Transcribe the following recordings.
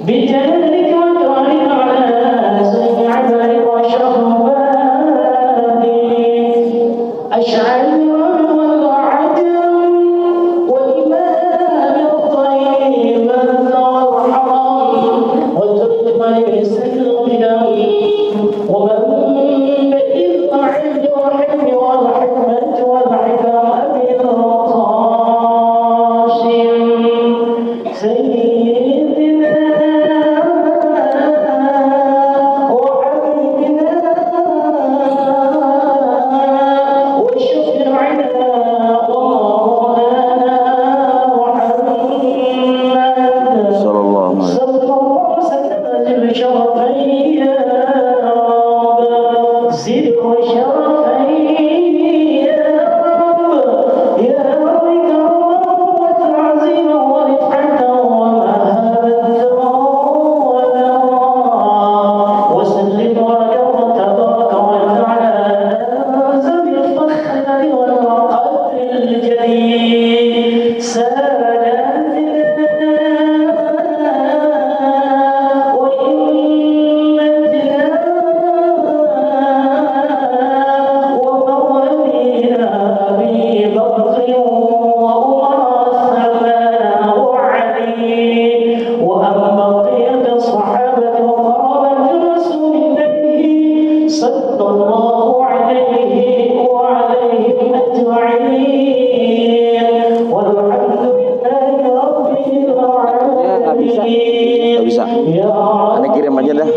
بجلالك وإكرامك على سيد عبادك وأشرف عبادك أشعل والوعد والإمام الطيب والحرام والتقبل باستقبال ومنبئ العلم والحكم والحكمة والحكمة بالقاسم سيدنا وحبيبنا وشفيعنا ومولانا محمد صلى الله عليه وسلم. صلى الله وسلم بالشرفين يا رب زد وشرفين يا رب يا رب كرما وتعظيما ورفعة ومهابة ونوى وسلم وكرم تبارك وتعالى ذوي الفخر والقدر الجليل صلى الله عليه وعليهم أجمعين والحمد لله رب العالمين. Nggak bisa. Anda kirim aja dah.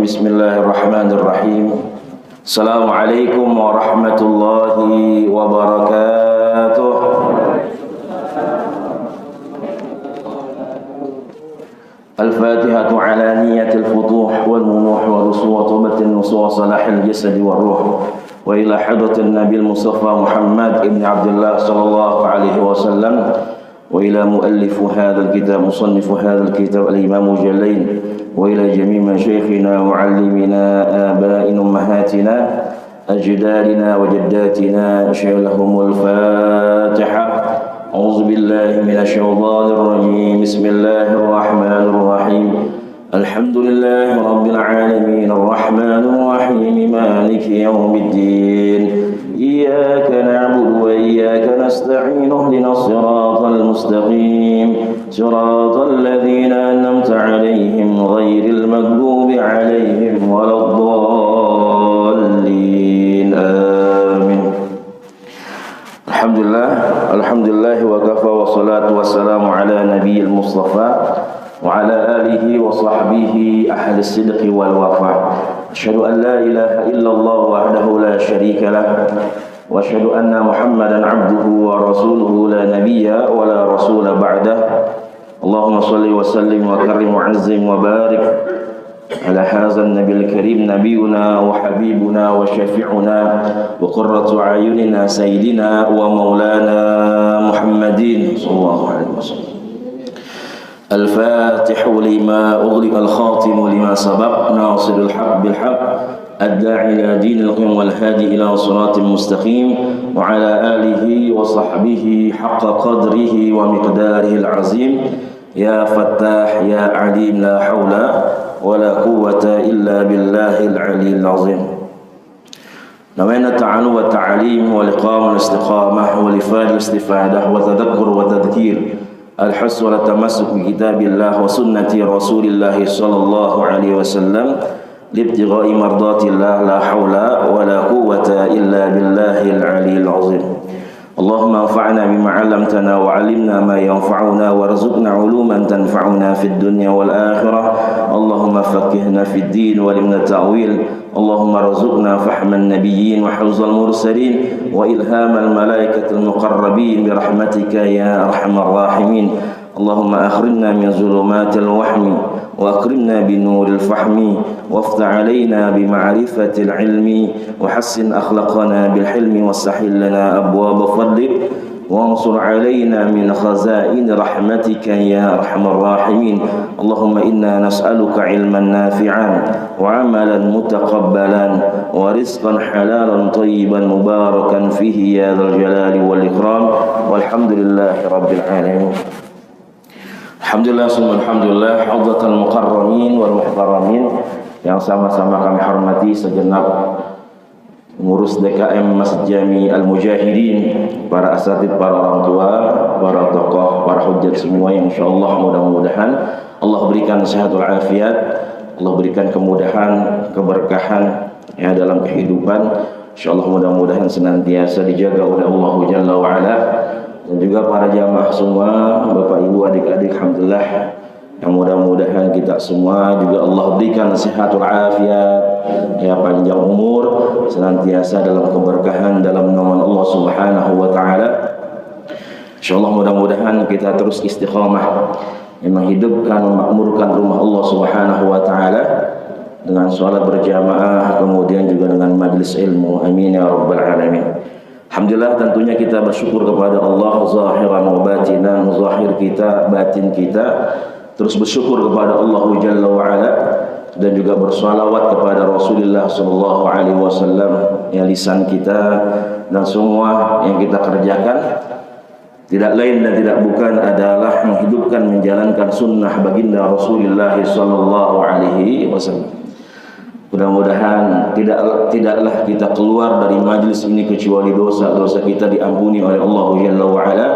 Bismillahirrahmanirrahim. Assalamualaikum warahmatullahi wabarakatuh. Al-Fatihatu ala niyatil futuh wal munuh wa rusuwatubatin nusuwa salahil jasadi wal ruh wa ila hadratin nabil Mustafa Muhammad ibn Abdullah sallallahu alaihi wasallam wa ila muallifu hadzal kitab musannifu hadzal kitab al-imam Jalain وإلى جميع مشايخنا وعلمنا آبائنا أمهاتنا أجدادنا وجداتنا أشهد لهم الفاتحة. أعوذ بالله من الشيطان الرجيم. بسم الله الرحمن الرحيم. الحمد لله رب العالمين الرحمن الرحيم مالك يوم الدين إياك نعبد وإياك نستعين اهدنا الصراط المستقيم صراط الذين أنعمت عليهم غير المغضوب عليهم ولا الضالين آمين. الحمد وعلى آله وصحبه أهل الصدق والوفاء. أشهد أن لا إله إلا الله وحده لا شريك له وأشهد أن محمدا عبده ورسوله لا نبي ولا رسول بعده. اللهم صل وسلم وكرم وعزم وبارك على هذا النبي الكريم نبينا وحبيبنا وشفيعنا وقرة أعيننا سيدنا ومولانا محمد صلى الله عليه وسلم. الفاتح لما أغلق الخاتم لما سبق ناصر الحق بالحق الداعي إلى دين القيم والهادي إلى صراط مستقيم وعلى آله وصحبه حق قدره ومقداره العظيم. يا فتاح يا عليم لا حول ولا قوة إلا بالله العلي العظيم. نوينا التعلم والتعليم والإقامة والاستقامة والإفادة والاستفادة والتذكر والتذكير الحث والتمسك بكتاب الله وسنة رسول الله صلى الله عليه وسلم لابتغاء مرضات الله لا حول ولا قوة إلا بالله العلي العظيم. اللهم انفعنا بما علمتنا وعلمنا ما ينفعنا وارزقنا علوما تنفعنا في الدنيا والآخرة. اللهم فقهنا في الدين وعلمنا التأويل. اللهم ارزقنا فهم النبيين وحفظ المرسلين وإلهام الملائكة المقربين برحمتك يا أرحم الراحمين. اللهم أخرجنا من ظلمات الوهم وأكرمنا بنور الفهم وافتح علينا بمعرفة العلم وحسن أخلاقنا بالحلم وسهل لنا أبواب فضلك وانصر علينا من خزائن رحمتك يا أرحم الراحمين. اللهم إنا نسألك علما نافعا وعملا متقبلا ورزقا حلالا طيبا مباركا فيه يا ذا الجلال والإكرام والحمد لله رب العالمين. Alhamdulillah, alhamdulillah, haudatal mukarramin wal muhtaramin yang sama-sama kami hormati segenap pengurus DKM Masjid Jami Al-Mujahidin, para asatid, para orang tua, para tokoh, para hujjat semua yang insyaallah mudah-mudahan Allah berikan sehat wal afiat, Allah berikan kemudahan, keberkahan ya dalam kehidupan. Insyaallah mudah-mudahan senantiasa dijaga oleh Allah Jalla wa Ala. Dan juga para jamaah semua, Bapak Ibu, adik-adik, alhamdulillah yang mudah-mudahan kita semua juga Allah berikan sehat wal afiat ya, panjang umur, senantiasa dalam keberkahan dalam nama Allah Subhanahu wa taala. Insyaallah mudah-mudahan kita terus istiqamah yang menghidupkan, memakmurkan rumah Allah Subhanahu wa taala dengan salat berjamaah, kemudian juga dengan majlis ilmu. Amin ya rabbal alamin. Alhamdulillah, tentunya kita bersyukur kepada Allah zahiran wa batinan, zahir kita, batin kita, terus bersyukur kepada Allah Jalla wa Ala, dan juga bersalawat kepada Rasulullah sallallahu alaihi wasallam yang lisan kita dan semua yang kita kerjakan tidak lain dan tidak bukan adalah menghidupkan, menjalankan sunnah baginda Rasulullah sallallahu alaihi wasallam. Mudah-mudahan tidaklah kita keluar dari majlis ini kecuali dosa-dosa kita diampuni oleh Allah Jalla wa Ala,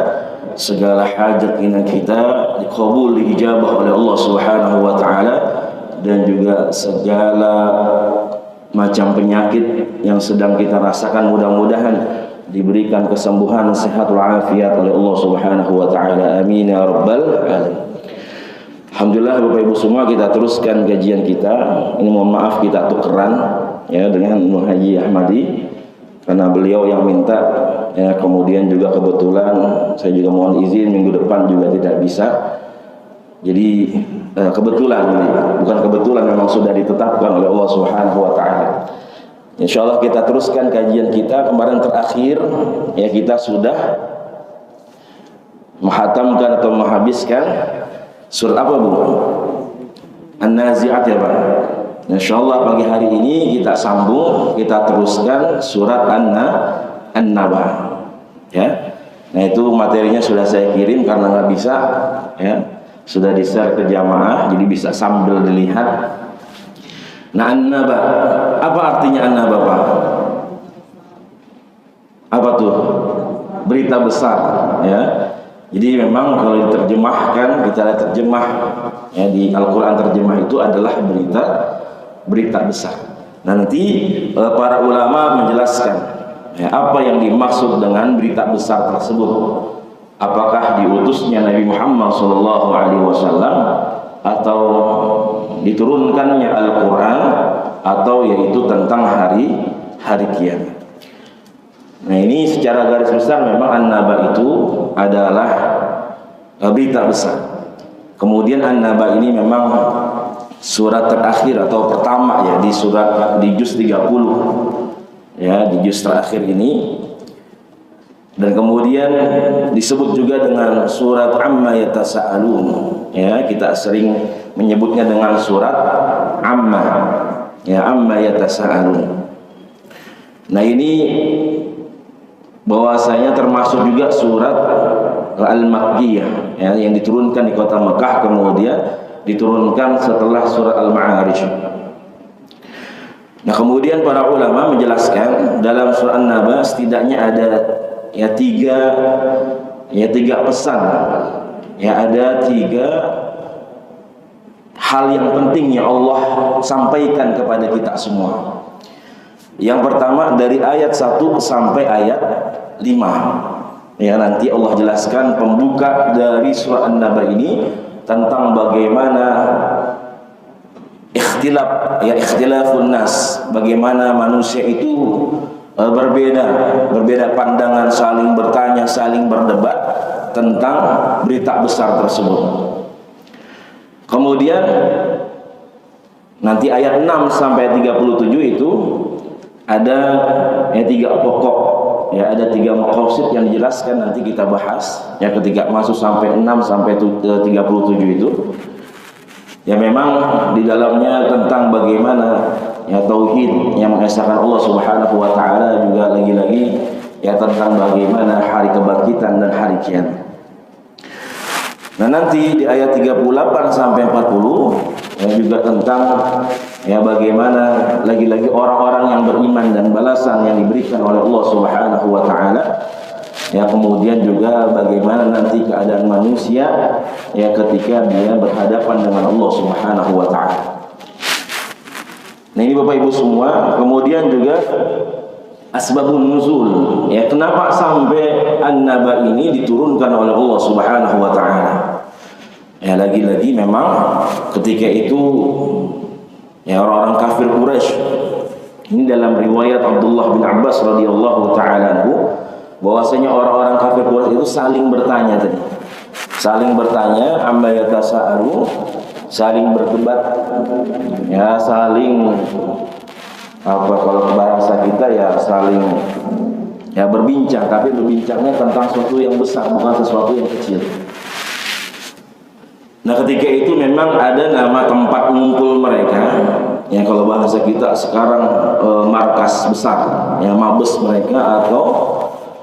segala hajat kita dikabul, diijabah oleh Allah Subhanahu wa taala, dan juga segala macam penyakit yang sedang kita rasakan mudah-mudahan diberikan kesembuhan, sehat walafiat oleh Allah Subhanahu wa taala. Amin ya rabbal alamin. Alhamdulillah Bapak Ibu semua, kita teruskan kajian kita. Ini mohon maaf kita tukeran ya dengan Haji Ahmadi karena beliau yang minta ya, kemudian juga kebetulan saya juga mohon izin minggu depan juga tidak bisa. Jadi kebetulan, bukan kebetulan, memang sudah ditetapkan oleh Allah Subhanahu wa taala. Insyaallah kita teruskan kajian kita. Kemarin terakhir ya kita sudah menghatamkan atau menghabiskan surat apa Bu? An-Nazi'at ya Pak. Insyaallah pagi hari ini kita sambung, kita teruskan surat An-Naba ya. Nah itu materinya sudah saya kirim karena nggak bisa ya, sudah di-share ke jamaah, jadi bisa sambil dilihat. Nah An-Naba, apa artinya An-Naba Pak? Apa tuh? Berita besar ya. Jadi memang kalau diterjemahkan, kita lihat terjemah ya, di Al-Quran terjemah itu adalah berita besar. Nah, nanti para ulama menjelaskan ya, apa yang dimaksud dengan berita besar tersebut. apakah diutusnya Nabi Muhammad SAW atau diturunkannya Al-Quran, atau yaitu tentang hari kiamat. Nah, ini secara garis besar memang An-Naba itu adalah berita besar. Kemudian An-Naba ini memang surat terakhir atau pertama ya di juz 30 ya, di juz terakhir ini. Dan kemudian disebut juga dengan surat Amma Yatasa'alun ya, kita sering menyebutnya dengan surat Amma ya, Amma Yatasa'alun. Nah, ini bahwasanya termasuk juga surat Al-Makkiyah ya, yang diturunkan di kota Mekah, kemudian diturunkan setelah surat Al-Ma'arij. Nah, kemudian para ulama menjelaskan dalam surah An-Naba setidaknya ada tiga pesan ya, ada 3 hal yang penting yang Allah sampaikan kepada kita semua. Yang pertama dari ayat 1 sampai ayat 5 ya, nanti Allah jelaskan pembuka dari surah An-Naba ini tentang bagaimana ikhtilafun nas, bagaimana manusia itu berbeda pandangan, saling bertanya, saling berdebat tentang berita besar tersebut. Kemudian nanti ayat 6 sampai 37 itu ada 3 pokok ya, ada 3 maqasid yang dijelaskan, nanti kita bahas ya ketika masuk sampai 6 sampai 37 itu ya, memang di dalamnya tentang bagaimana ya tauhid yang mengesahkan Allah Subhanahu wa taala, juga lagi-lagi ya tentang bagaimana hari kebangkitan dan hari kiamat. Nah, nanti di ayat 38 sampai 40 ya juga tentang ya bagaimana lagi-lagi orang-orang yang beriman dan balasan yang diberikan oleh Allah Subhanahu wa taala. Ya, kemudian juga bagaimana nanti keadaan manusia ya ketika dia berhadapan dengan Allah Subhanahu wa taala. Nah, ini Bapak Ibu semua. Kemudian juga asbabun nuzul ya, kenapa sampai An-Naba ini diturunkan oleh Allah Subhanahu wa taala. Ya, lagi-lagi memang ketika itu ya orang-orang kafir Quraisy, ini dalam riwayat Abdullah bin Abbas radhiyallahu taala anhu, bahwasanya orang-orang kafir Quraisy itu saling bertanya tadi. Saling bertanya, amma yatasa'alu, saling berdebat ya, saling kalau bahasa kita ya saling ya berbincang, tapi berbincangnya tentang sesuatu yang besar, bukan sesuatu yang kecil. Nah, ketika itu memang ada nama tempat ngumpul mereka ya, kalau bahasa kita sekarang markas besar ya, mabes mereka atau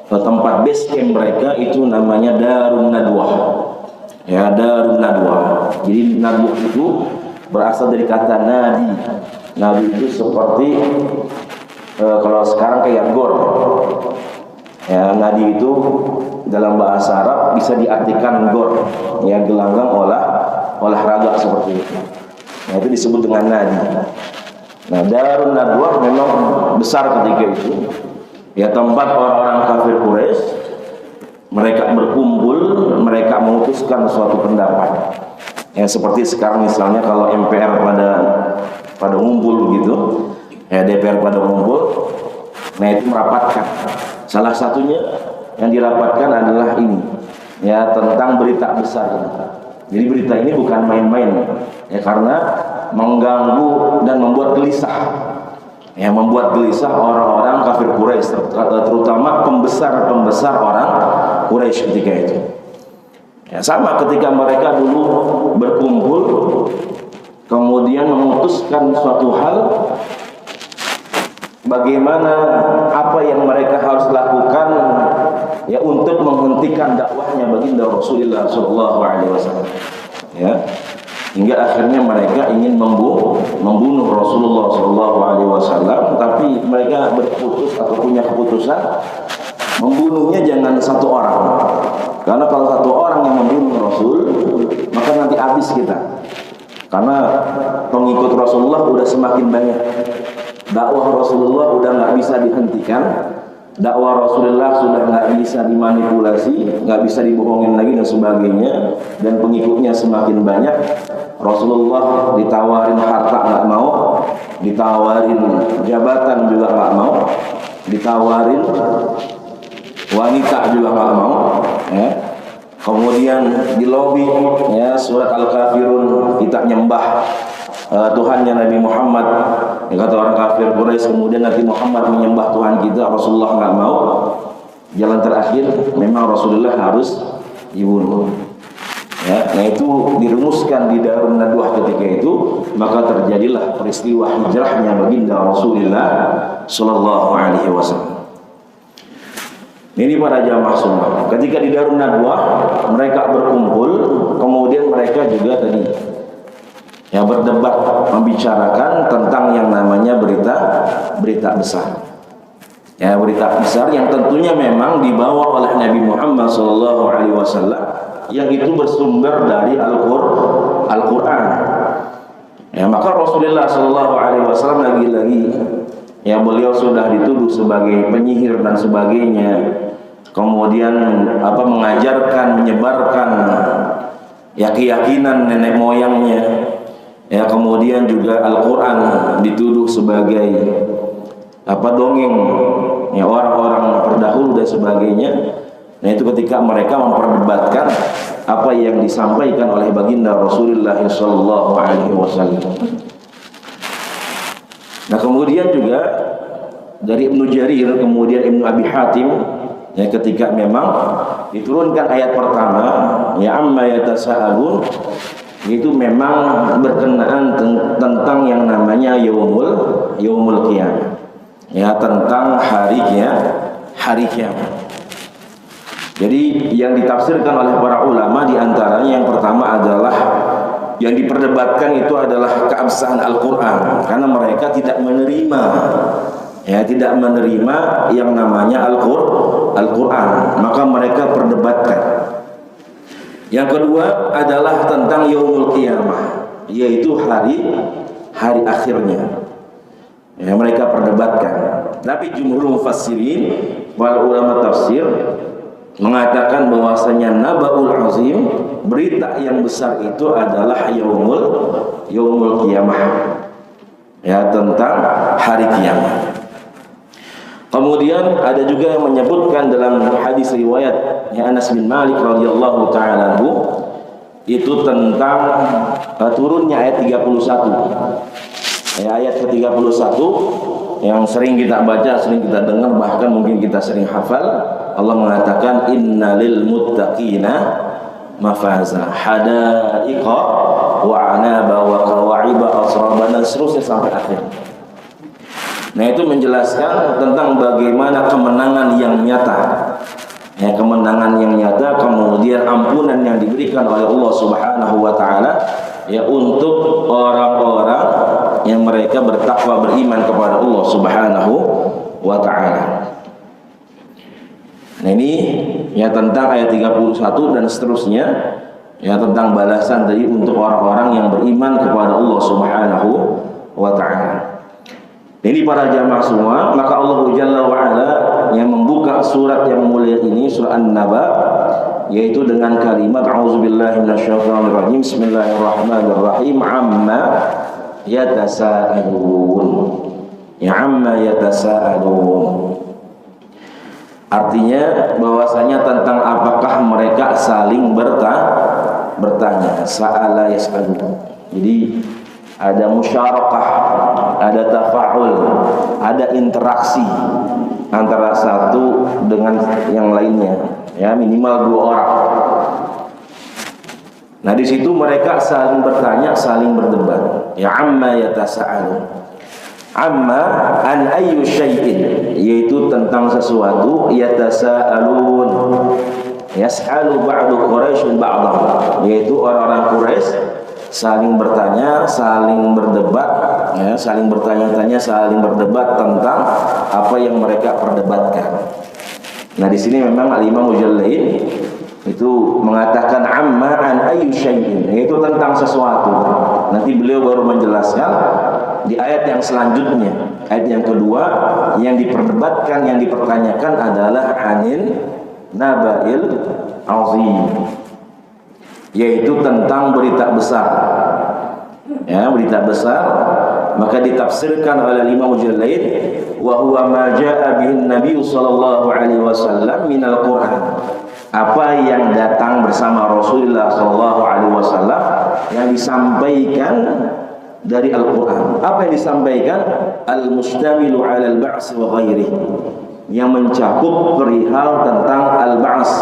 tempat base camp mereka itu namanya Darun Nadwah ya, Darun Nadwah. Jadi Nadwah itu berasal dari kata nadi. Nadi itu seperti kalau sekarang kayak gor ya, nadi itu dalam bahasa Arab bisa diartikan gor ya, gelanggang olahraga seperti itu. Nah, itu disebut dengan nadi. Nah, Darun Nadwah memang besar ketika itu ya, tempat orang-orang kafir Quraisy mereka berkumpul, mereka memutuskan suatu pendapat. Ya, seperti sekarang misalnya kalau MPR pada ngumpul begitu, ya DPR pada ngumpul, nah itu merapatkan. Salah satunya yang dirapatkan adalah ini, ya tentang berita besar. Jadi berita ini bukan main-main, ya karena mengganggu dan membuat gelisah. Ya, membuat gelisah orang-orang kafir Quraisy, terutama pembesar orang Quraisy ketika itu. Ya, sama ketika mereka dulu berkumpul kemudian memutuskan suatu hal, bagaimana apa yang mereka harus lakukan ya untuk menghentikan dakwahnya baginda Rasulullah SAW. Ya, hingga akhirnya mereka ingin membunuh Rasulullah SAW, tapi mereka berputus atau punya keputusan membunuhnya jangan satu orang, karena kalau satu orang yang membunuh Rasul maka nanti habis kita, karena pengikut Rasulullah udah semakin banyak, dakwah Rasulullah udah nggak bisa dihentikan, dakwah Rasulullah sudah nggak bisa dimanipulasi, nggak bisa dibohongin lagi dan sebagainya, dan pengikutnya semakin banyak. Rasulullah ditawarin harta nggak mau, ditawarin jabatan juga nggak mau, ditawarin wanita juga nggak mau, ya. Kemudian di lobi, ya, surat Al-Kafirun, kita nyembah Tuhannya Nabi Muhammad, ya, kata orang kafir Quraisy. Kemudian Nabi Muhammad menyembah Tuhan kita, Rasulullah nggak mau. Jalan terakhir memang Rasulullah harus dibunuh, ya. Nah, itu dirumuskan di Darun Nadwah ketika itu, maka terjadilah peristiwa hijrahnya baginda Rasulullah Sallallahu Alaihi Wasallam. Ini para jamaah semua. Ketika di Darun Nadwah mereka berkumpul, kemudian mereka juga tadi, ya, berdebat, membicarakan tentang yang namanya berita besar. Ya, berita besar yang tentunya memang dibawa oleh Nabi Muhammad SAW, yang itu bersumber dari Al-Quran. Ya, maka Rasulullah SAW lagi-lagi, ya, beliau sudah dituduh sebagai penyihir dan sebagainya. Kemudian mengajarkan, menyebarkan, ya, keyakinan nenek moyangnya. Ya, kemudian juga Al-Quran dituduh sebagai dongeng, ya, orang-orang terdahulu dan sebagainya. Nah, itu ketika mereka memperdebatkan apa yang disampaikan oleh baginda Rasulullah Sallallahu Alaihi Wasallam. Nah, kemudian juga dari Ibnu Jarir, kemudian Ibnu Abi Hatim, ya, ketika memang diturunkan ayat pertama, ya, amma yatasaalun, itu memang berkenaan tentang yang namanya yaumul qiyamah, ya, tentang hari kiamat. Jadi yang ditafsirkan oleh para ulama diantaranya yang pertama adalah yang diperdebatkan itu adalah keabsahan Al-Quran, karena mereka tidak menerima, ya, tidak menerima yang namanya Al-Quran, maka mereka perdebatkan. Yang kedua adalah tentang yaumul qiyamah, yaitu hari akhirnya, ya, mereka perdebatkan. Tapi jumhur mufassirin, para ulama tafsir, mengatakan bahwasanya nabaul azim, berita yang besar itu adalah yaumul qiyamah, ya, tentang hari kiamat. Kemudian ada juga yang menyebutkan dalam hadis riwayat Anas bin Malik radhiyallahu taala anhu, itu tentang turunnya ayat 31. Ya, ayat ke-31 yang sering kita baca, sering kita dengar, bahkan mungkin kita sering hafal. Allah mengatakan innalil muttaqina mafaza hadaiqa wa anaba wa kawa'iba asraban, dan seterusnya sampai akhir. Nah, itu menjelaskan tentang bagaimana kemenangan yang nyata, ya, kemenangan yang nyata, kemudian ampunan yang diberikan oleh Allah Subhanahu wa taala, ya, untuk orang-orang yang mereka bertakwa, beriman kepada Allah Subhanahu wa taala. Nah, ini, ya, tentang ayat 31 dan seterusnya, ya, tentang balasan tadi untuk orang-orang yang beriman kepada Allah Subhanahu wa taala. Ini para jamaah semua, maka Allah Jalla wa Ala yang membuka surat yang mulia ini, surah An-Naba, yaitu dengan kalimat a'udzubillahi minasyaitonir rajim, bismillahirrahmanirrahim, amma yatasaalun. Ya, amma yatasaalun, artinya bahwasanya tentang apakah mereka saling bertanya. Sa'ala yas'alu. Jadi ada musyarakah, ada tafa'ul, ada interaksi antara satu dengan yang lainnya, ya, minimal dua orang. Nah, di situ mereka saling bertanya, saling berdebat. Ya, amma yatasa'alun. Amma an ayyu syai'in, yaitu tentang sesuatu, yatasa'alun. Yas'alu ba'du Quraisy ba'dahu, yaitu orang-orang Quraisy saling bertanya, saling berdebat, ya, saling bertanya-tanya, saling berdebat tentang apa yang mereka perdebatkan. Nah, di sini memang Al-Imam Mujallid itu mengatakan amma an ayyi syai'in, yaitu tentang sesuatu. Nanti beliau baru menjelaskan di ayat yang selanjutnya, ayat yang kedua, yang diperdebatkan, yang dipertanyakan adalah anil naba'il azim, yaitu tentang berita besar. Ya, berita besar, maka ditafsirkan oleh Imam Jalalain, wa huwa ma jaa bihin Nabi sallallahu alaihi wasallam minal Qur'an. Apa yang datang bersama Rasulullah sallallahu alaihi wasallam yang disampaikan dari Al-Qur'an. Apa yang disampaikan? Al-mustamilu 'ala al-ba's wa ghairihi, yang mencakup perihal tentang al-ba's.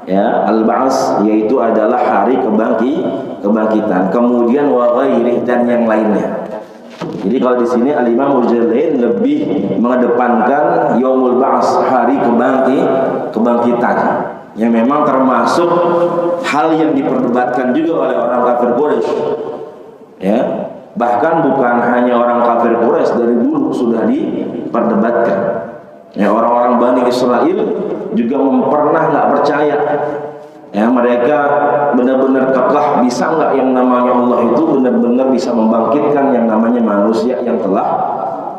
Ya, al-ba's yaitu adalah hari kebangkitan. Kemudian wa ghairihi, dan yang lainnya. Jadi kalau di sini Al-Imam Jalalain lebih mengedepankan yaumul ba's, hari kebangkitan, yang memang termasuk hal yang diperdebatkan juga oleh orang kafir Quraisy. Ya, bahkan bukan hanya orang kafir Quraisy, dari dulu sudah diperdebatkan. Ya, orang-orang Bani Israel juga pernah nggak percaya. Ya, mereka benar-benar kekeh, bisa nggak yang namanya Allah itu benar-benar bisa membangkitkan yang namanya manusia yang telah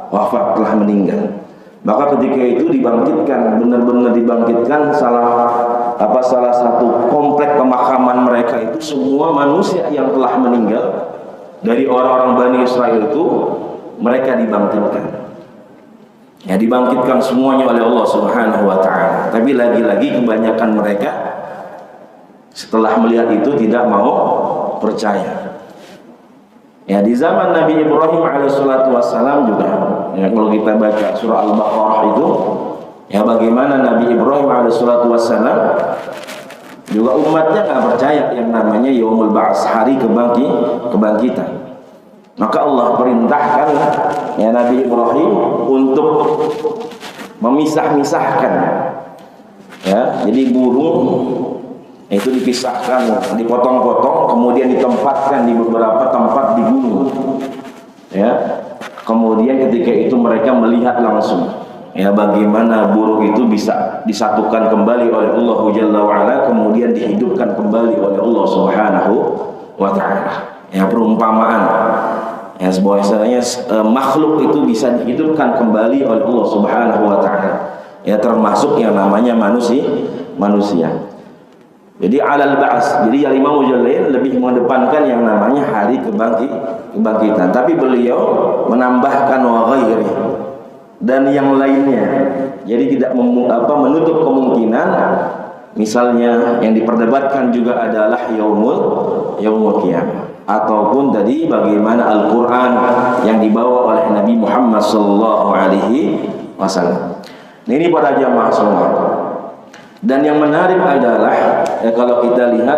wafat, telah meninggal. Maka ketika itu dibangkitkan, benar-benar dibangkitkan, salah satu komplek pemakaman mereka itu semua manusia yang telah meninggal dari orang-orang Bani Israel itu mereka dibangkitkan. Ya, dibangkitkan semuanya oleh Allah Subhanahu wa taala. Tapi lagi-lagi kebanyakan mereka setelah melihat itu tidak mau percaya. Ya, di zaman Nabi Ibrahim alaihissalatu wassalam juga, ya, kalau kita baca surah Al-Baqarah itu, ya, bagaimana Nabi Ibrahim alaihissalatu wassalam juga umatnya nggak percaya yang namanya yaumul ba's, hari kebangkitan. Maka Allah perintahkan, ya, Nabi Ibrahim untuk memisah-misahkan. Ya, jadi burung itu dipisahkan, dipotong-potong, kemudian ditempatkan di beberapa tempat di gunung. Ya, kemudian ketika itu mereka melihat langsung, ya, bagaimana burung itu bisa disatukan kembali oleh Allah Jalla wa'ala, kemudian dihidupkan kembali oleh Allah Subhanahu wa ta'ala. Ya, perumpamaan, ya, bahwasanya makhluk itu bisa dihidupkan kembali oleh Allah Subhanahu wa ta'ala, ya, termasuk yang namanya manusia. Jadi alal ba's, jadi Imam Jalalain lebih mengedepankan yang namanya hari kebangkitan, tapi beliau menambahkan wa ghairi, dan yang lainnya. Jadi tidak menutup kemungkinan misalnya yang diperdebatkan juga adalah yaumul qiyamah, ataupun tadi bagaimana Al-Quran yang dibawa oleh Nabi Muhammad sallallahu alaihi wasallam. Ini para jamaah semua. Dan yang menarik adalah, ya, kalau kita lihat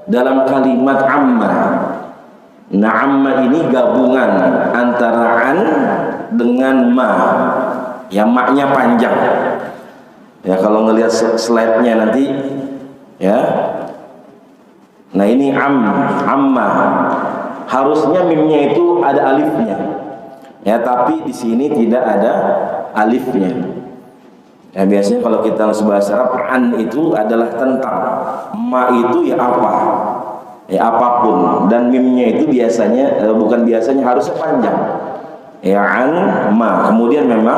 dalam kalimat amma. Nah, amma ini gabungan antara an dengan ma. Ya, ma-nya panjang. Ya, kalau ngelihat slide-nya nanti, ya. Nah, ini amma. Harusnya mimnya itu ada alifnya. Ya, tapi di sini tidak ada alifnya. Ya, biasanya kalau kita bahasa Arab, an itu adalah tentang, ma itu ya apa, ya apapun, dan mimnya itu biasanya harusnya panjang. Ya, an ma, kemudian memang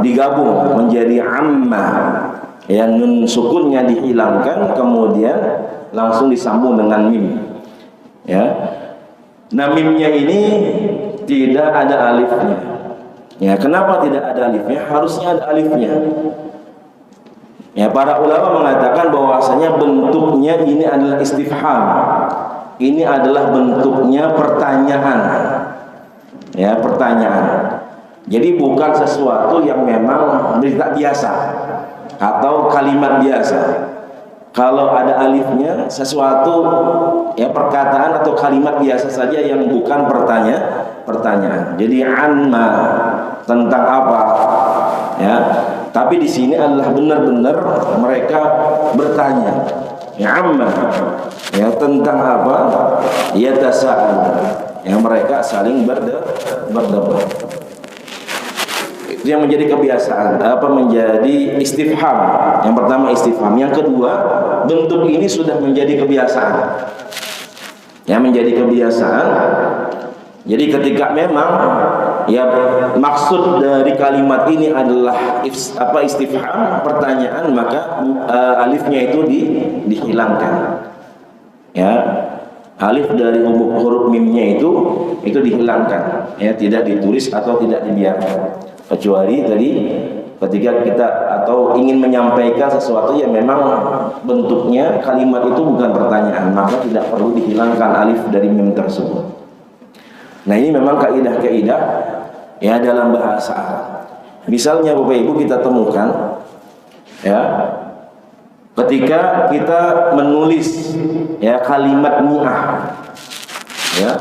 digabung menjadi amma. Ya, nun sukunnya dihilangkan, kemudian langsung disambung dengan mim. Ya, nah mimnya ini tidak ada alifnya. Ya, kenapa tidak ada alifnya? Harusnya ada alifnya. Ya, para ulama mengatakan bahwasanya bentuknya ini adalah istifham. Ini adalah bentuknya pertanyaan. Ya, pertanyaan. Jadi bukan sesuatu yang memang berita biasa atau kalimat biasa. Kalau ada alifnya, sesuatu, ya, perkataan atau kalimat biasa saja yang bukan pertanyaan. Jadi anma, tentang apa, ya. Tapi di sini adalah benar-benar mereka bertanya, ya, amma, ya, tentang apa, ya, tasa'al, yang mereka saling berdebat. Itu yang menjadi kebiasaan, menjadi istifham. Yang pertama istifham, yang kedua bentuk ini sudah menjadi kebiasaan. Ya, menjadi kebiasaan. Jadi ketika memang ya maksud dari kalimat ini adalah istifham, pertanyaan, maka alifnya itu dihilangkan. Ya, alif dari huruf mimnya itu dihilangkan, ya, tidak ditulis atau tidak dibiarkan. Kecuali tadi ketika kita atau ingin menyampaikan sesuatu yang memang bentuknya kalimat itu bukan pertanyaan, maka tidak perlu dihilangkan alif dari mim tersebut. Nah, ini memang kaidah-kaidah ya dalam bahasa Arab. Misalnya Bapak Ibu kita temukan ya ketika kita menulis ya kalimat mi'ah ya.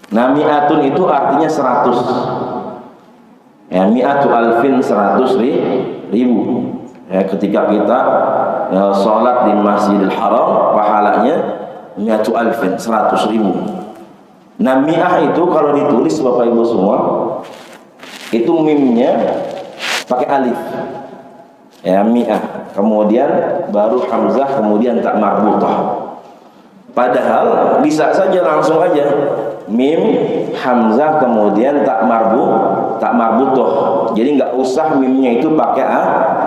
Nah, mi'atun itu artinya 100. Ya, mi'atu alfin 100 ribu. Ya, ketika kita ya, sholat di Masjidil Haram, pahalanya mi'atu alfin 100 ribu. Nah, mi'ah itu kalau ditulis Bapak Ibu semua, itu mimnya pakai alif. Ya, mi'ah. Kemudian baru hamzah, kemudian tak marbutah. Padahal bisa saja langsung aja mim, hamzah, kemudian tak marbutoh. Jadi nggak usah mimnya itu pakai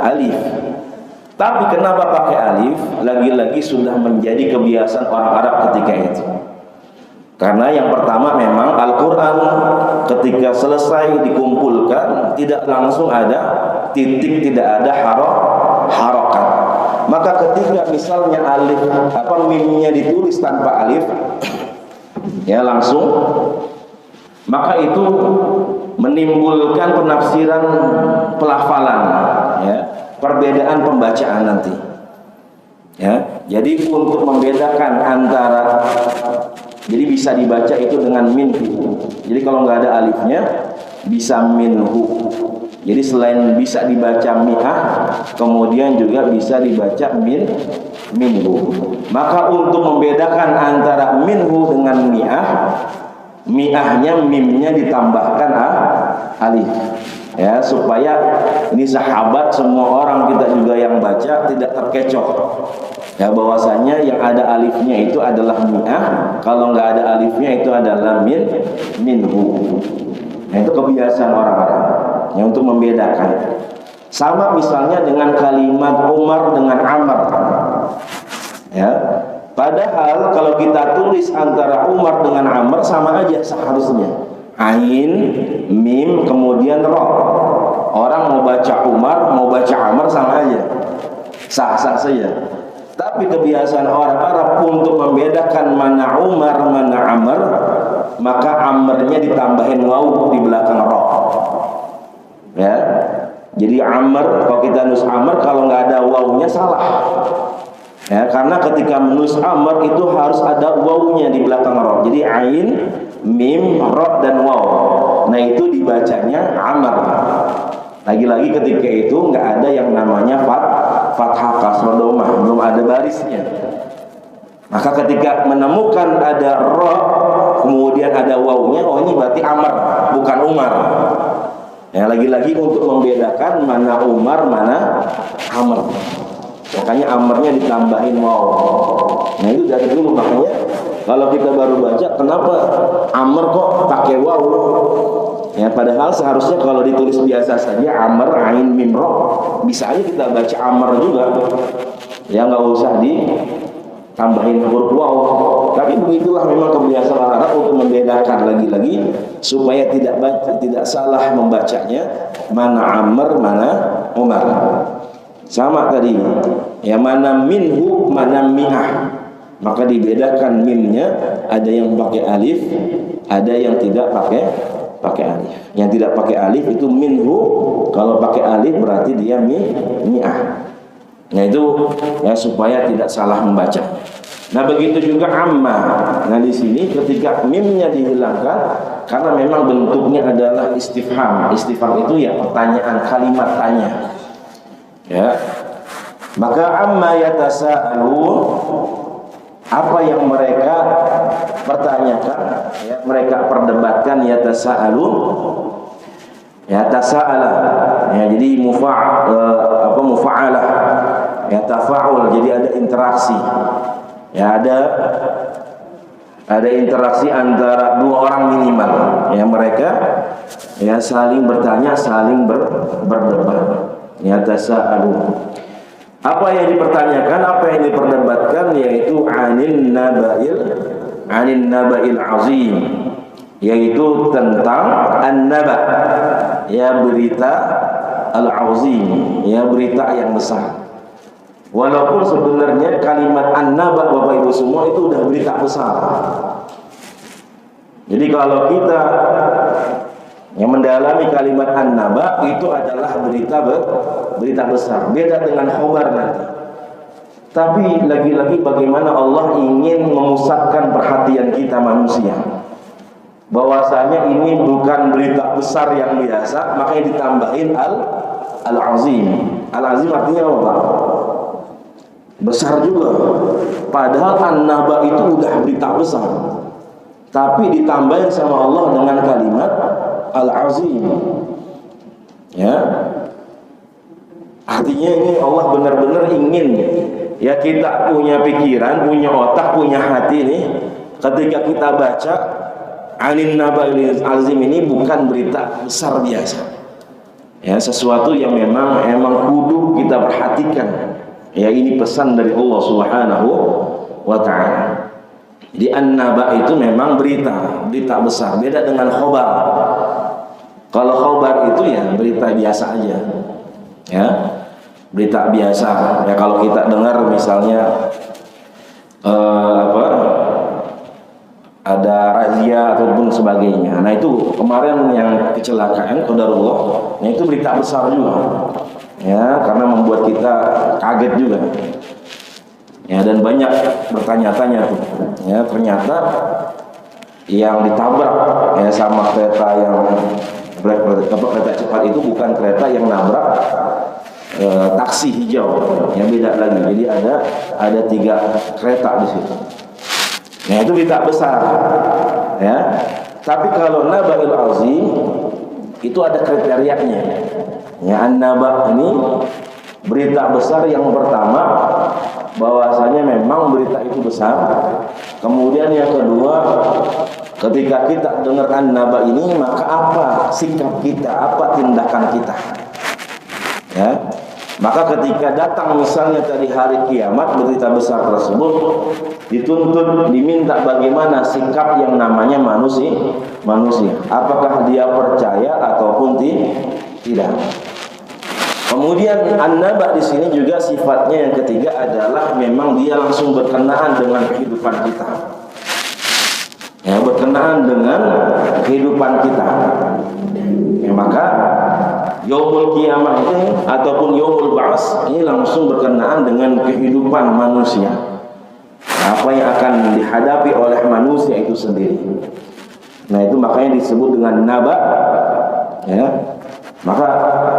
alif. Tapi kenapa pakai alif? Lagi-lagi sudah menjadi kebiasaan orang Arab ketika itu. Karena yang pertama memang Al-Quran ketika selesai dikumpulkan tidak langsung ada titik, tidak ada harokat. Maka ketika misalnya alif mimnya ditulis tanpa alif, ya langsung, maka itu menimbulkan penafsiran pelafalan, ya, perbedaan pembacaan nanti. Ya, jadi untuk membedakan antara, jadi bisa dibaca itu dengan minhu. Jadi kalau nggak ada alifnya bisa minhu. Jadi selain bisa dibaca mi'ah, kemudian juga bisa dibaca minhu. Maka untuk membedakan antara minhu dengan mi'ah, mi'ahnya mimnya ditambahkan alif. Ya, supaya ini sahabat semua orang kita juga yang baca tidak terkecoh. Ya, bahwasanya yang ada alifnya itu adalah mi'ah, kalau nggak ada alifnya itu adalah minhu. Nah, itu kebiasaan orang-orang yang untuk membedakan. Sama misalnya dengan kalimat Umar dengan Amr. Ya, padahal kalau kita tulis antara Umar dengan Amr sama aja seharusnya. Ain, mim, kemudian ro. Orang mau baca Umar, mau baca Amr sama aja, sah-sah saja. Tapi kebiasaan orang Arab untuk membedakan mana Umar, mana Amr, maka Amrnya ditambahin waw di belakang ro. Ya, jadi Amr, kalau kita nulis Amr, kalau nggak ada wawnya salah. Ya, karena ketika menulis Amr itu harus ada wawnya di belakang ro. Jadi ain, mim, ro, dan waw. Nah, itu dibacanya Amr. Lagi-lagi ketika itu nggak ada yang namanya fathah, kasrah, domah, belum ada barisnya. Maka ketika menemukan ada ro, kemudian ada wawnya, oh ini berarti Amr, bukan Umar. Ya, lagi-lagi untuk membedakan mana Umar, mana Amr. Makanya Amrnya ditambahin waw. Nah, itu dari dulu. Makanya kalau kita baru baca, kenapa Amr kok pakai waw? Ya, padahal seharusnya kalau ditulis biasa saja Amr, ain, mim, ro, bisa aja kita baca Amr juga. Ya, nggak usah ditambahin huruf waw. Tapi begitulah memang kebiasaan Arab untuk membedakan, lagi-lagi supaya tidak salah membacanya, mana Amr, mana Umar. Sama tadi, ya, mana minhu, mana mi'ah. Maka dibedakan mimnya, ada yang pakai alif, ada yang tidak pakai alif. Yang tidak pakai alif itu minhu, kalau pakai alif berarti dia mi'ah. Nah, itu ya supaya tidak salah membaca. Nah, begitu juga amma. Nah, di sini ketika mimnya dihilangkan karena memang bentuknya adalah istifham. Istifham itu ya pertanyaan, kalimat tanya. Ya, maka amma yatasa'alun, apa yang mereka pertanyakan, ya, mereka perdebatkan, yatasa'alun, ya, tasa'ala, ya, jadi mufa'alah, ya, tafa'ul, jadi ada interaksi, ya, ada ada interaksi antara dua orang minimal, ya mereka ya saling bertanya, saling berdebat, ya tasa'alu. Apa yang dipertanyakan, apa yang diperdebatkan, yaitu anin naba'il azim, yaitu tentang an-naba, ya berita al-azim, ya berita yang besar. Walaupun sebenarnya kalimat an-naba, Bapak Ibu semua, itu udah berita besar. Jadi kalau kita yang mendalami kalimat an-naba, itu adalah berita besar. Beda dengan khobar nanti. Tapi lagi-lagi bagaimana Allah ingin memusatkan perhatian kita manusia, bahwasanya ini bukan berita besar yang biasa, makanya ditambahin al-azim. Al-azim artinya apa? Besar juga. Padahal an-naba itu udah berita besar, tapi ditambahin sama Allah dengan kalimat al-azim. Ya, artinya ini Allah benar-benar ingin ya kita punya pikiran, punya otak, punya hati nih, ketika kita baca anin naba'il azim ini bukan berita besar biasa. Ya, sesuatu yang memang kudu kita perhatikan. Ya, ini pesan dari Allah Subhanahu wa ta'ala. Jadi an-naba itu memang berita besar, beda dengan khobar. Kalau khobar itu ya berita biasa aja, ya berita biasa. Ya kalau kita dengar misalnya ada razia ataupun sebagainya. Nah itu kemarin yang kecelakaan qadarullah, nah itu berita besar juga. Ya, karena membuat kita kaget juga. Ya, dan banyak bertanya-tanya tuh. Ya, ternyata yang ditabrak ya sama kereta cepat itu bukan kereta yang nabrak taksi hijau. Ya, beda lagi. Jadi ada 3 kereta di situ. Nah, itu berita besar. Ya. Tapi kalau naba'il azim itu ada kriterianya. Ya, an-naba ini berita besar yang pertama, bahwasanya memang berita itu besar. Kemudian yang kedua, ketika kita dengar an-naba ini, maka apa sikap kita, apa tindakan kita? Ya. Maka ketika datang misalnya tadi hari kiamat, berita besar tersebut dituntut, diminta bagaimana sikap yang namanya manusia. Apakah dia percaya ataupun tidak? Kemudian an-naba di sini juga sifatnya yang ketiga adalah memang dia langsung berkenaan dengan kehidupan kita. Ya, berkenaan dengan kehidupan kita. Ya, maka yaumul qiyamah ini ataupun yaumul ba'ats ini langsung berkenaan dengan kehidupan manusia. Apa yang akan dihadapi oleh manusia itu sendiri. Nah, itu makanya disebut dengan naba. Ya. Maka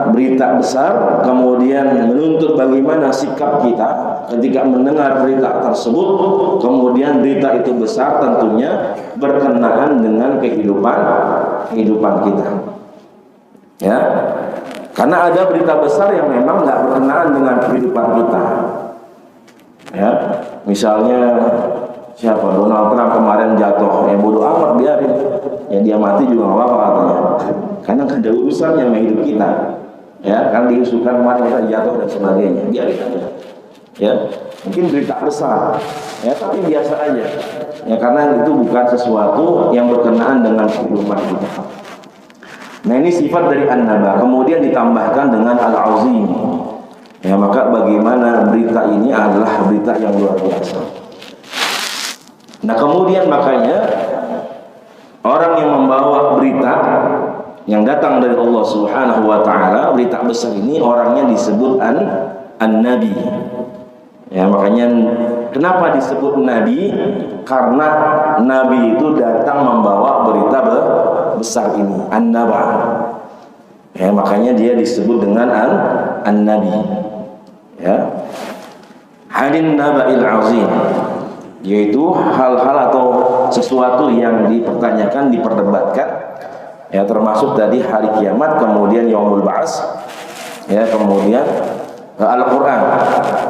berita besar, kemudian menuntut bagaimana sikap kita ketika mendengar berita tersebut. Kemudian berita itu besar tentunya berkenaan dengan kehidupan kita. Ya, karena ada berita besar yang memang nggak berkenaan dengan kehidupan kita. Ya, misalnya siapa, Donald Trump kemarin jatuh, ya bodoh amat, biarin, ya dia mati juga nggak apa-apa katanya. Karena ada urusannya sama hidup kita, ya kan diusulkan kemarin kita jatuh dan sebagainya, biarin aja. Ya, mungkin berita besar, ya tapi biasa aja, ya karena itu bukan sesuatu yang berkenaan dengan kehidupan kita. Nah, ini sifat dari an-naba, kemudian ditambahkan dengan al-azim. Ya, maka bagaimana berita ini adalah berita yang luar biasa. Nah, kemudian makanya orang yang membawa berita yang datang dari Allah Subhanahu wa ta'ala, berita besar ini orangnya disebut an-nabi. Ya, makanya kenapa disebut nabi? Karena nabi itu datang membawa berita besar ini, an-naba. Ya, makanya dia disebut dengan an-nabi. Ya. Hadin naba'il azim, yaitu hal-hal atau sesuatu yang dipertanyakan, diperdebatkan. Ya, termasuk tadi hari kiamat, kemudian yaumul ba'ats, ya, kemudian Al-Quran,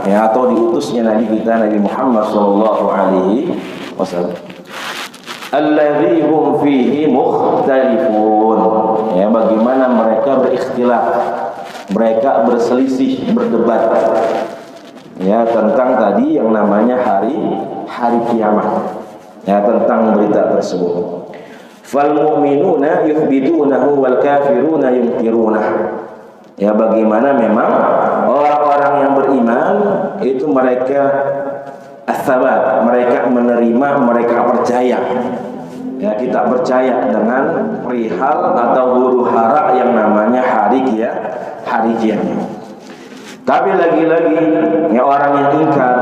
ya, atau diutusnya Nabi kita Nabi Muhammad SAW. alladzi hum fihi mukhtalifun. Ya, bagaimana mereka berikhtilaf, mereka berselisih, berdebat. Ya, tentang tadi yang namanya hari kiamat. Ya, tentang berita tersebut. Fal mu'minuna yuthbitunahu wal kafiruna yunkirunah. Ya, bagaimana memang orang-orang yang beriman itu mereka as-sabat, mereka menerima, mereka percaya. Ya, kita percaya dengan perihal atau huru hara yang namanya hari kiamat. Tapi lagi-lagi ya orang yang ingkar,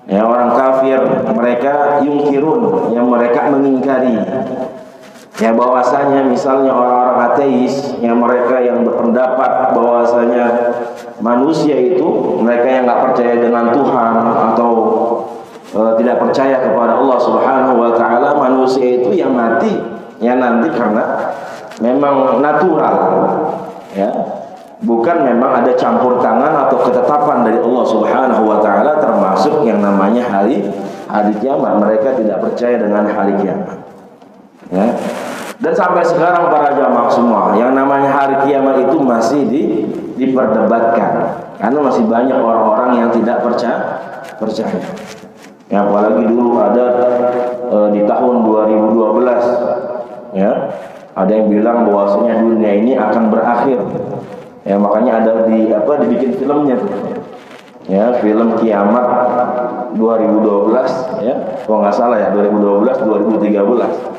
ya orang kafir, mereka yungkirun, yang mereka mengingkari. Ya, bahwasanya misalnya orang-orang ateis, yang mereka yang berpendapat bahwasanya manusia itu, mereka yang nggak percaya dengan Tuhan atau tidak percaya kepada Allah Subhanahu wa taala, manusia itu yang mati ya nanti karena memang natural, ya, bukan memang ada campur tangan atau ketetapan dari Allah Subhanahu wa taala, termasuk yang namanya hari kiamat. Mereka tidak percaya dengan hari kiamat, ya. Dan sampai sekarang para jamaah semua, yang namanya hari kiamat itu masih diperdebatkan, karena masih banyak orang-orang yang tidak percaya. Ya, apalagi dulu ada di tahun 2012, ya, ada yang bilang bahwasanya dunia ini akan berakhir. Ya, makanya ada dibikin filmnya tuh. Ya, film Kiamat 2012, ya, kalau nggak salah ya 2012-2013.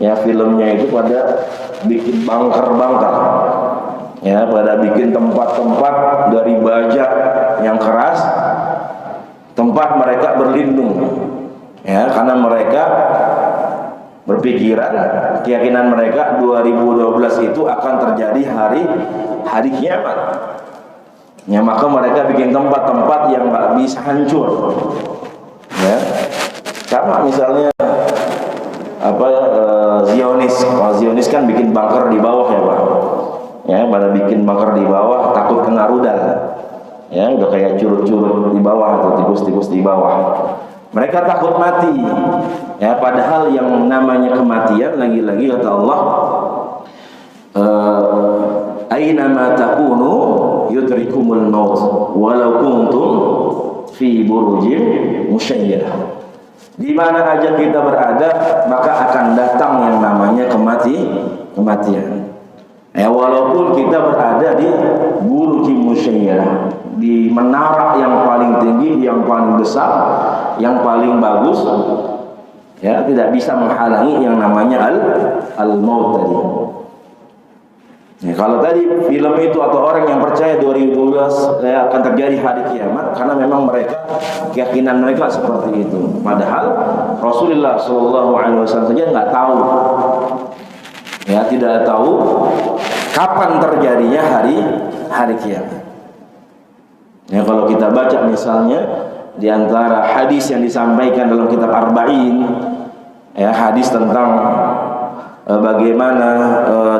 Ya, filmnya itu pada bikin bunker, ya, pada bikin tempat-tempat dari baja yang keras, tempat mereka berlindung, ya, karena mereka berpikiran, keyakinan mereka 2012 itu akan terjadi hari kiamat. Ya, maka mereka bikin tempat-tempat yang nggak bisa hancur, ya, sama misalnya Zionis kan bikin bunker di bawah, ya Pak. Ya, pada bikin bunker di bawah takut kena rudal. Ya, udah kayak curut-curut di bawah atau tikus-tikus di bawah. Mereka takut mati. Ya, padahal yang namanya kematian lagi-lagi kata Allah, aina ma takunu yudrikumul maut walau kuntum fi burujin musyayyadah. Di mana aja kita berada, maka akan datang yang namanya kematian. Ya, walaupun kita berada di burujin musyayyadah, di menara yang paling tinggi, yang paling besar, yang paling bagus, ya, tidak bisa menghalangi yang namanya al-maut tadi. Ya, kalau tadi film itu atau orang yang percaya 2012 akan terjadi hari kiamat, karena memang mereka, keyakinan mereka seperti itu. Padahal Rasulullah SAW saja nggak tahu, ya, tidak tahu kapan terjadinya hari kiamat. Ya, kalau kita baca misalnya di antara hadis yang disampaikan dalam kitab Arba'in, ya, hadis tentang bagaimana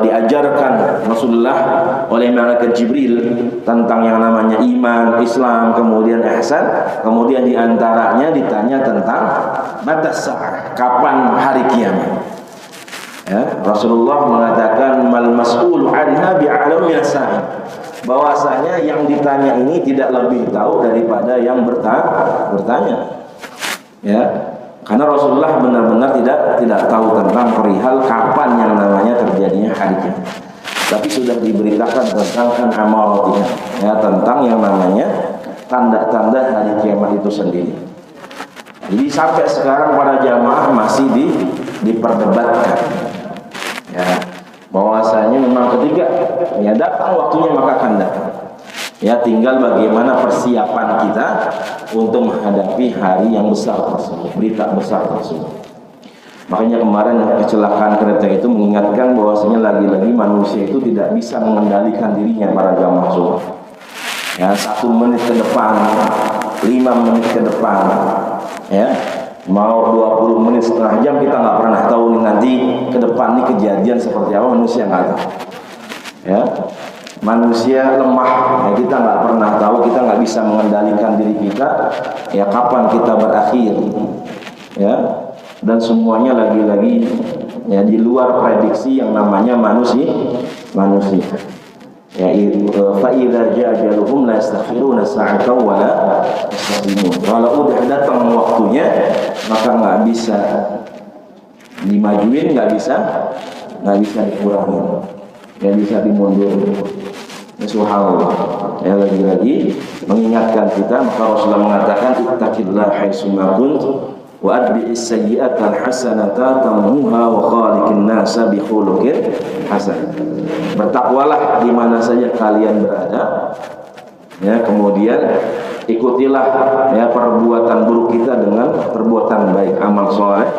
diajarkan Rasulullah oleh malaikat Jibril tentang yang namanya iman, Islam, kemudian ihsan, kemudian diantaranya ditanya tentang batas sa'ah, kapan hari kiamat. Ya, Rasulullah mengatakan mal mas'ul anha bi'alam yasai, bahwasanya yang ditanya ini tidak lebih tahu daripada yang bertanya. Ya, karena Rasulullah benar-benar tidak tahu tentang perihal kapan yang namanya terjadinya hari kiamat. Tapi sudah diberitakan tentang amaratiha, ya, tentang yang namanya tanda-tanda hari kiamat itu sendiri. Jadi sampai sekarang para jamaah masih diperdebatkan, ya, bahwasanya memang ketika ya datang waktunya maka akan datang. Ya, tinggal bagaimana persiapan kita untuk menghadapi hari yang besar tersebut, berita besar tersebut. Makanya kemarin kecelakaan kereta itu mengingatkan bahwasanya lagi-lagi manusia itu tidak bisa mengendalikan dirinya para jamaah semua. Ya, 1 menit ke depan, 5 menit ke depan, ya, mau 20 menit, setengah jam, kita nggak pernah tahu nih nanti ke depan nih kejadian seperti apa, manusia nggak tahu. Ya, manusia lemah, ya, kita nggak pernah tahu, kita nggak bisa mengendalikan diri kita, ya, kapan kita berakhir, ya. dan semuanya lagi-lagi ya di luar prediksi yang namanya manusia. Ya, fa idza jaa ajaluhum la yastakhiruna sa'atan wa la yastaqdimun. Kalau udah datang waktunya, maka nggak bisa dimajuin, nggak bisa dikurangin, nggak bisa dimundurin. Subhanallah. Ya, lagi-lagi mengingatkan kita, maka Rasulullah mengatakan ittaqillah haitsuma kunt wa adbi'is sayyi'ata alhasanata tamhuha wa khaliqin nasa bi khuluqin hasan. Bertakwalah di mana saja kalian berada. Ya, kemudian ikutilah ya perbuatan buruk kita dengan perbuatan baik, amal soleh,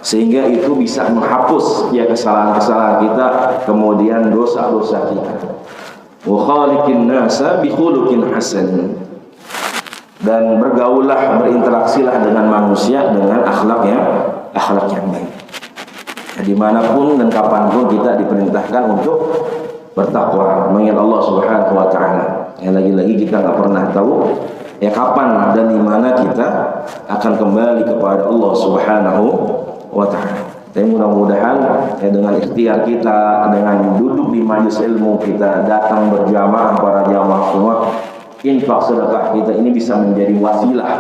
sehingga itu bisa menghapus ya kesalahan-kesalahan kita, kemudian dosa-dosa kita. Wa khaliqin nasa bi khuluqin hasan. Dan bergaullah, berinteraksilah dengan manusia dengan akhlak yang baik. Ya, dimanapun dan kapanpun kita diperintahkan untuk bertakwa, mengingat Allah Subhanahu Wa Taala. Ya, lagi-lagi kita nggak pernah tahu ya kapan dan di mana kita akan kembali kepada Allah Subhanahu Wa Taala. Tapi mudah-mudahan ya, dengan ikhtiar kita, dengan duduk di majelis ilmu kita, datang berjamaah para jamaah semua, infak sedekah kita ini bisa menjadi wasilah,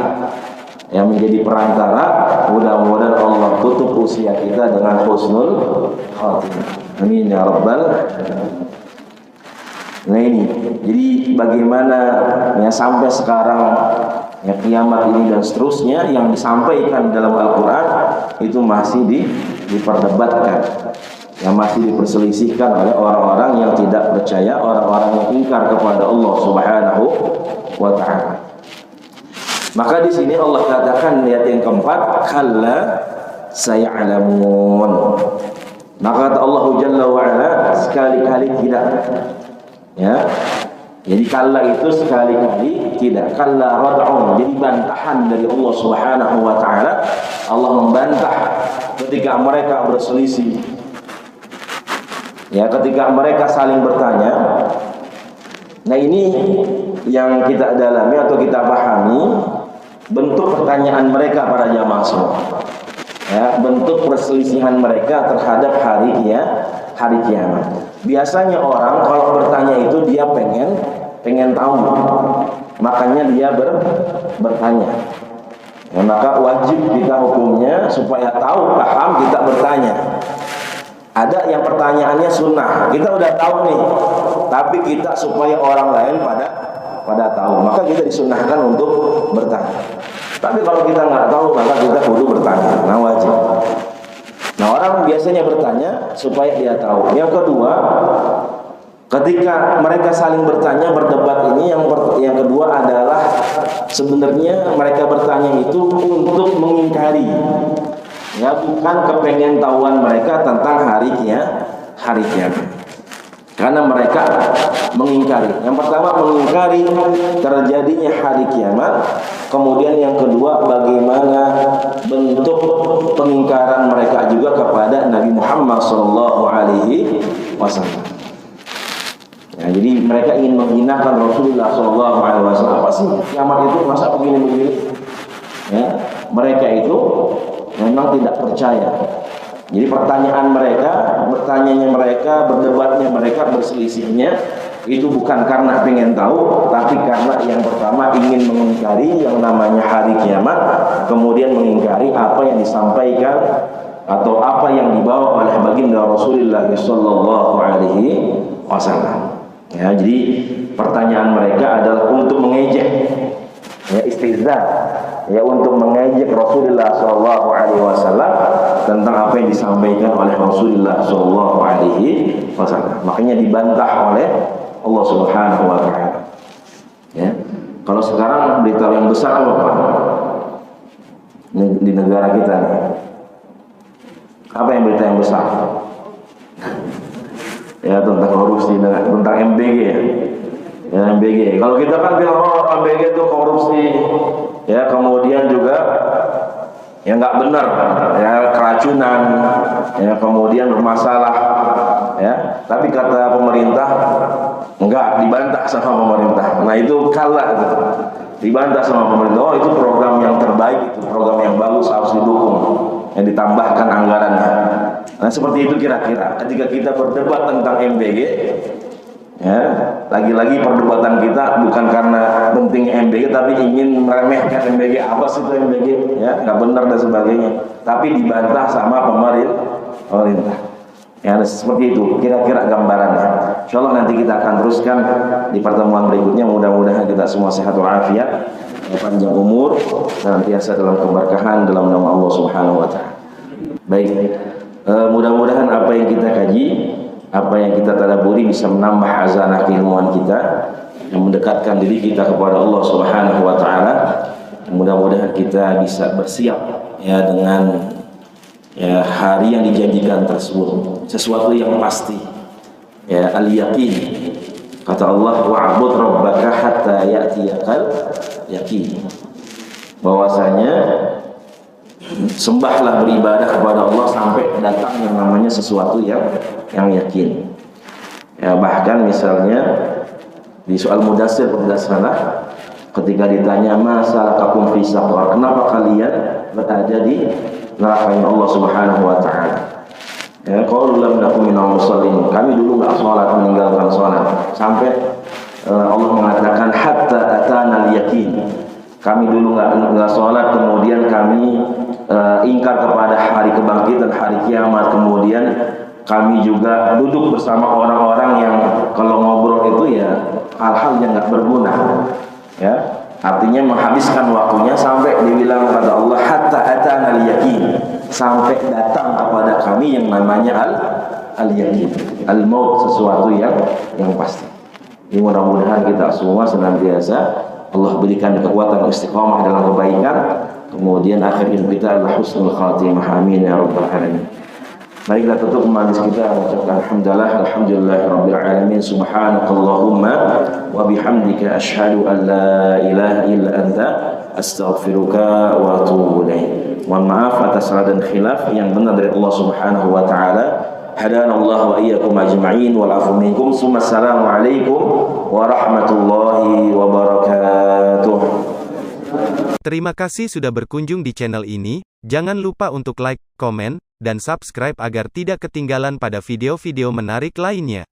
yang menjadi perantara. Mudah-mudahan Allah tutup usia kita dengan husnul khatimah. Amin ya rabbal. Nah ini, jadi bagaimana ya sampai sekarang ya kiamat ini dan seterusnya yang disampaikan dalam Al-Quran itu masih diperdebatkan, yang masih diperselisihkan oleh orang-orang yang tidak percaya, orang-orang yang ingkar kepada Allah Subhanahu wa Ta'ala. Maka di sini Allah katakan ayat yang keempat, kalla saya'lamun. Maka kata Allah Jalla wa Ala, sekali-kali tidak. Ya. Jadi kalla itu sekali-kali tidak. Kalla rad'un, jadi bantahan dari Allah Subhanahu wa Ta'ala. Allah membantah ketika mereka berselisih. Ya, ketika mereka saling bertanya. Nah, ini yang kita dalami atau kita pahami bentuk pertanyaan mereka para jamaah semua. Ya, bentuk perselisihan mereka terhadap hari kiamat. Biasanya orang kalau bertanya itu dia pengen tahu. Makanya dia bertanya. Ya, maka wajib kita hukumnya supaya tahu, paham, kita bertanya. Ada yang pertanyaannya sunnah, kita udah tahu nih, tapi kita supaya orang lain pada tahu, maka kita disunnahkan untuk bertanya. Tapi kalau kita nggak tahu, maka kita kudu bertanya. Nah, wajib. Nah, orang biasanya bertanya supaya dia tahu. Yang kedua, ketika mereka saling bertanya, berdebat ini, yang kedua adalah sebenarnya mereka bertanya itu untuk mengingkari, ya, bukan kepengen tahuan mereka tentang hari kiamat. Karena mereka mengingkari. Yang pertama mengingkari terjadinya hari kiamat. Kemudian yang kedua bagaimana bentuk pengingkaran mereka juga kepada Nabi Muhammad SAW. Ya, jadi mereka ingin menghinakan Rasulullah SAW. Apa sih kiamat itu, masa begini-begini? Ya, mereka itu memang tidak percaya. Jadi pertanyaan mereka, bertanyanya mereka, berdebatnya mereka, berselisihnya itu bukan karena pengen tahu, tapi karena yang pertama ingin mengingkari yang namanya hari kiamat, kemudian mengingkari apa yang disampaikan atau apa yang dibawa oleh baginda Rasulullah SAW. Ya, jadi pertanyaan mereka adalah untuk mengejek, ya, istihza, ya, untuk mengejek Rasulullah SAW tentang apa yang disampaikan oleh Rasulullah SAW. Makanya dibantah oleh Allah Subhanahu wa Ta'ala. Ya. Kalau sekarang berita yang besar apa Pak? Di negara kita nih. Apa yang berita yang besar? Ya, tentang korupsi, tentang MBG ya. Ya, MBG. Kalau kita kan bilang MBG itu korupsi, ya, kemudian juga ya nggak benar, ya, keracunan, ya, kemudian bermasalah, ya. Tapi kata pemerintah enggak, dibantah sama pemerintah. Nah, itu kalah gitu. Dibantah sama pemerintah. Oh, itu program yang terbaik, itu program yang bagus, harus didukung. yang ditambahkan anggarannya. Nah seperti itu kira-kira ketika kita berdebat tentang MBG, ya lagi-lagi perdebatan kita bukan karena penting MBG tapi ingin meremehkan MBG, apa sih itu MBG, ya nggak benar dan sebagainya, tapi dibantah sama pemerintah. Ya seperti itu kira-kira gambarannya. Insyaallah nanti kita akan teruskan di pertemuan berikutnya. Mudah-mudahan kita semua sehat walafiat, panjang umur, senantiasa dalam keberkahan dalam nama Allah Subhanahu wa taala. Baik, mudah-mudahan apa yang kita kaji, apa yang kita tadabburi bisa menambah khazanah keilmuan kita, yang mendekatkan diri kita kepada Allah Subhanahu wa taala. Mudah-mudahan kita bisa bersiap ya dengan ya hari yang dijanjikan tersebut, sesuatu yang pasti, ya al-yaqin. Kata Allah, wa'bud rabbaka hatta ya'tiyakal yaqin, bahwasanya sembahlah, beribadah kepada Allah sampai datang yang namanya sesuatu yang yakin. Ya bahkan misalnya di soal Mudassir salah, ketika ditanya masalakakum fi saqar, kenapa kalian berada di neraka Allah Subhanahu wa taala? Ya, qalu lam nakum minal musallin, kami dulu enggak salat, meninggalkan salat, sampai Allah mengatakan hatta atana al-yaqin, kami dulu enggak salat, kemudian kami ingkar kepada hari kebangkitan, hari kiamat, kemudian kami juga duduk bersama orang-orang yang kalau ngobrol itu ya hal-hal yang enggak berguna, ya artinya menghabiskan waktunya, sampai dibilang kata Allah hatta atana al-yaqin, sampai datang kepada kami yang namanya al-yaqin, al-maut, sesuatu yang pasti. Ini mudah-mudahan kita semua senantiasa Allah berikan kekuatan istiqamah dalam kebaikan, kemudian akhir hidup kita adalah husnul khatimah, amin ya rabbal alamin. Baiklah, tutup majelis kita mengucapkan alhamdulillahirabbil alamin, subhanakallahumma wa bihamdika asyhadu an la ilaha illa anta astaghfiruka wa atubu ilaik. Mohon maaf atas salah dan khilaf, yang benar dari Allah Subhanahu wa taala. Hadanallahu wa iyyakum ajma'in wal afu minkum. Assalamu alaikum warahmatullahi wabarakatuh. Terima kasih sudah berkunjung di channel ini. Jangan lupa untuk like, komen, dan subscribe agar tidak ketinggalan pada video-video menarik lainnya.